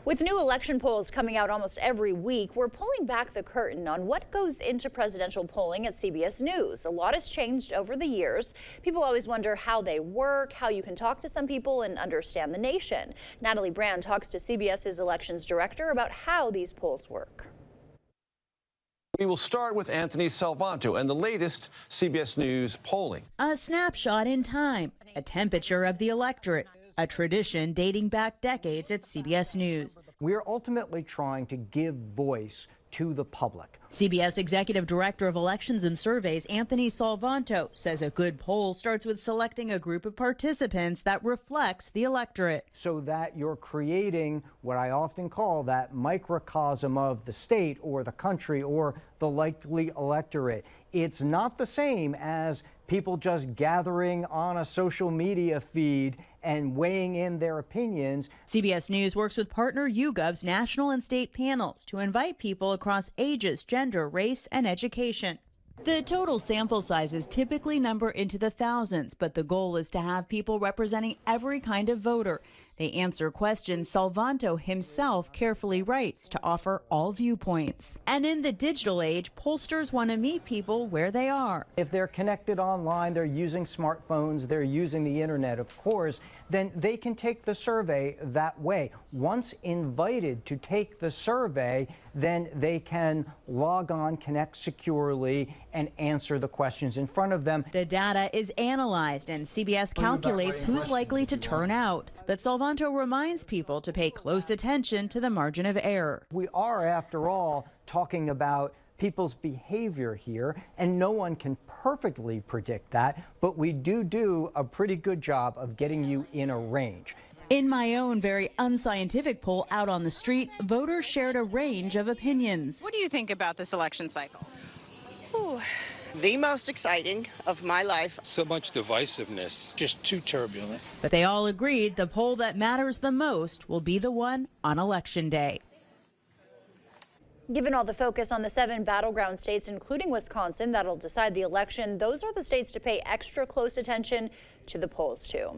With new election polls coming out almost every week, we're pulling back the curtain on what goes into presidential polling at CBS News. A lot has changed over the years. People always wonder how they work, how you can talk to some people and understand the nation. Natalie Brand talks to CBS's elections director about how these polls work. We will start with Anthony Salvanto and the latest CBS News polling. A snapshot in time, a temperature of the electorate, a tradition dating back decades at CBS News. We're ultimately trying to give voice to the public. CBS Executive Director of Elections and Surveys Anthony Salvanto says a good poll starts with selecting a group of participants that reflects the electorate. So that you're creating what I often call that microcosm of the state or the country or the likely electorate. It's not the same as people just gathering on a social media feed and weighing in their opinions. CBS News works with partner YouGov's national and state panels to invite people across ages, gender, race, and education. The total sample sizes typically number into the thousands, but the goal is to have people representing every kind of voter. They answer questions Salvanto himself carefully writes to offer all viewpoints. And in the digital age, pollsters want to meet people where they are. If they're connected online, they're using smartphones, they're using the internet, of course, then they can take the survey that way. Once invited to take the survey, then they can log on, connect securely, and answer the questions in front of them. The data is analyzed and CBS calculates who's likely to turn out. But Salvanto reminds people to pay close attention to the margin of error. We are, after all, talking about people's behavior here, and no one can perfectly predict that, but we do a pretty good job of getting you in a range. In my own very unscientific poll out on the street, voters shared a range of opinions. What do you think about this election cycle? Ooh, the most exciting of my life. So much divisiveness, just too turbulent. But they all agreed the poll that matters the most will be the one on Election Day. Given all the focus on the 7 battleground states, including Wisconsin, that'll decide the election, those are the states to pay extra close attention to the polls to.